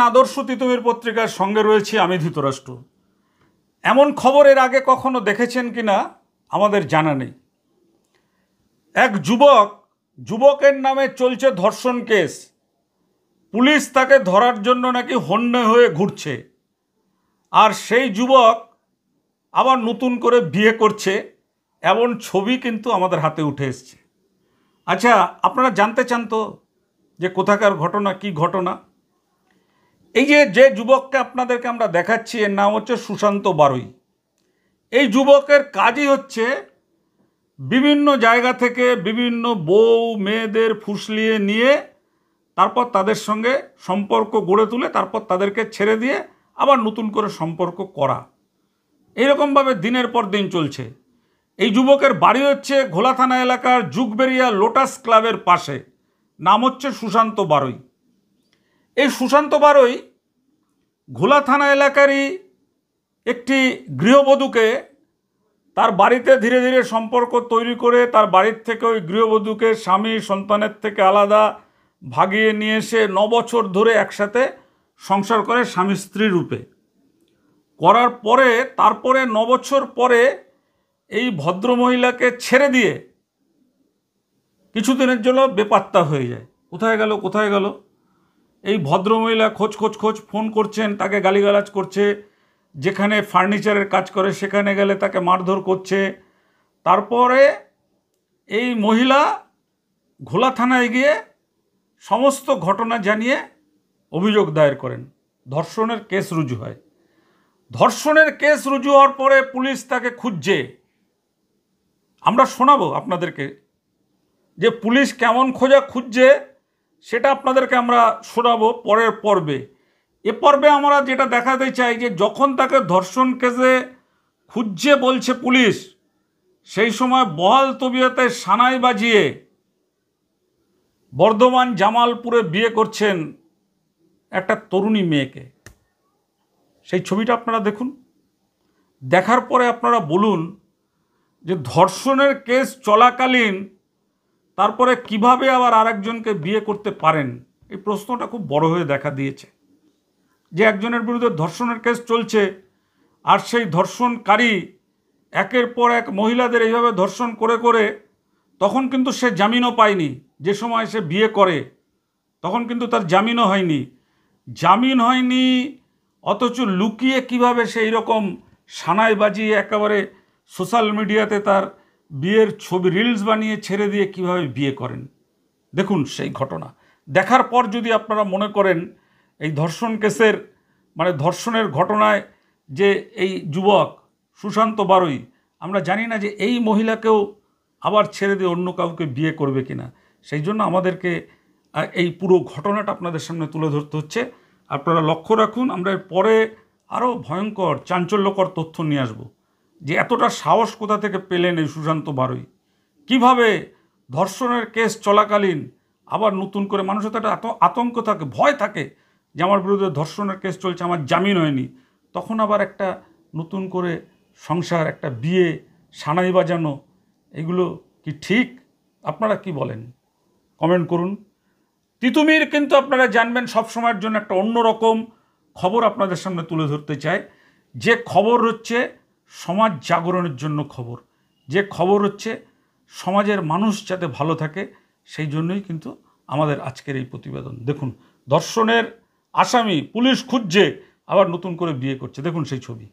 আদর্শ তিতুমির পত্রিকার সঙ্গে রয়েছি আমি ধৃতরাষ্ট্র। এমন খবর এর আগে কখনো দেখেছেন কিনা আমাদের জানা নেই। এক যুবকের নামে চলছে ধর্ষণ কেস। পুলিশ তাকে ধরার জন্য নাকি হন্যে হয়ে ঘুরছে, আর সেই যুবক আবার নতুন করে বিয়ে করছে, এমন ছবি কিন্তু আমাদের হাতে উঠে এসছে। আচ্ছা, আপনারা জানতে চান তো যে কোথাকার ঘটনা, কি ঘটনা? এই যে যুবককে আপনাদেরকে আমরা দেখাচ্ছি, এর নাম হচ্ছে সুশান্ত বারুই। এই যুবকের কাজই হচ্ছে বিভিন্ন জায়গা থেকে বিভিন্ন বউ মেয়েদের ফুসলিয়ে নিয়ে তারপর তাদের সঙ্গে সম্পর্ক গড়ে তুলে তারপর তাদেরকে ছেড়ে দিয়ে আবার নতুন করে সম্পর্ক করা। এইরকমভাবে দিনের পর দিন চলছে। এই যুবকের বাড়ি হচ্ছে ঘোলা থানা এলাকার যুগবেরিয়া লোটাস ক্লাবের পাশে। নাম হচ্ছে সুশান্ত বারুই। এই সুশান্ত বারুই ঘোলা থানা এলাকারই একটি গৃহবধূকে তার বাড়িতে ধীরে ধীরে সম্পর্ক তৈরি করে তার বাড়ির থেকে ওই গৃহবধূকে স্বামী সন্তানের থেকে আলাদা ভাগিয়ে নিয়ে এসে 9 বছর ধরে একসাথে সংসার করে স্বামী স্ত্রী রূপে করার পরে তারপরে 9 বছর পরে এই ভদ্রমহিলাকে ছেড়ে দিয়ে কিছুদিনের জন্য বেপাত্তা হয়ে যায়। কোথায় গেল এই ভদ্রমহিলা খোঁজ ফোন করছেন, তাকে গালিগালাজ করছে, যেখানে ফার্নিচারের কাজ করে সেখানে গেলে তাকে মারধর করছে। তারপরে এই মহিলা ঘোলা থানায় গিয়ে সমস্ত ঘটনা জানিয়ে অভিযোগ দায়ের করেন। ধর্ষণের কেস রুজু হয়। ধর্ষণের কেস রুজু হওয়ার পরে পুলিশ তাকে খুঁজছে। আমরা শোনাবো আপনাদেরকে যে পুলিশ কেমন খুঁজছে, সেটা আপনাদেরকে আমরা শোনাবো পরের পর্বে। এ পর্বে আমরা যেটা দেখাতে চাই যে যখন তাকে ধর্ষণ কেসে খুঁজছে বলছে পুলিশ, সেই সময় বহাল তবিয়তে সানাই বাজিয়ে বর্ধমান জামালপুরে বিয়ে করছেন একটা তরুণী মেয়েকে। সেই ছবিটা আপনারা দেখুন। দেখার পরে আপনারা বলুন যে ধর্ষণের কেস চলাকালীন তারপরে কিভাবে আবার আরেকজনকে বিয়ে করতে পারেন, এই প্রশ্নটা খুব বড় হয়ে দেখা দিয়েছে। যে একজনের বিরুদ্ধে ধর্ষণের কেস চলছে আর সেই ধর্ষণকারী একের পর এক মহিলাদের এইভাবে ধর্ষণ করে তখন কিন্তু সে জামিনও পায়নি। যে সময় সে বিয়ে করে তখন কিন্তু তার জামিন হয়নি, অথচ লুকিয়ে কিভাবে সেই রকম সানাই বাজিয়ে একেবারে সোশ্যাল মিডিয়াতে তার বিয়ের ছবি রিলস বানিয়ে ছেড়ে দিয়ে কিভাবে বিয়ে করেন। দেখুন সেই ঘটনা। দেখার পর যদি আপনারা মনে করেন এই ধর্ষণ কেসের ধর্ষণের ঘটনায় যে এই যুবক সুশান্ত বারুই, আমরা জানি না যে এই মহিলাকেও আবার ছেড়ে দিয়ে অন্য কাউকে বিয়ে করবে কিনা। সেই জন্য আমাদেরকে এই পুরো ঘটনাটা আপনাদের সামনে তুলে ধরতে হচ্ছে। আপনারা লক্ষ্য রাখুন, আমরা এর পরে আরও ভয়ঙ্কর চাঞ্চল্যকর তথ্য নিয়ে আসব যে এতটা সাহস কোথা থেকে পেলেন এই সুশান্ত বারুই। কিভাবে ধর্ষণের কেস চলাকালীন আবার নতুন করে মানুষের তো একটা আতঙ্ক থাকে, ভয় থাকে যে আমার বিরুদ্ধে ধর্ষণের কেস চলছে, আমার জামিন হয়নি, তখন আবার একটা নতুন করে সংসার, একটা বিয়ে, সানাই বাজানো, এগুলো কি ঠিক? আপনারা কি বলেন কমেন্ট করুন। তিতুমির কিন্তু আপনারা জানবেন সবসময়ের জন্য একটা অন্যরকম খবর আপনাদের সামনে তুলে ধরতে চায়। যে খবর হচ্ছে সমাজ জাগরণের জন্য খবর, যে খবর হচ্ছে সমাজের মানুষ যাতে ভালো থাকে, সেই জন্যই কিন্তু আমাদের আজকের এই প্রতিবেদন। দেখুন, ধর্ষণের আসামি পুলিশ খুঁজছে, আবার নতুন করে বিয়ে করছে। দেখুন সেই ছবি।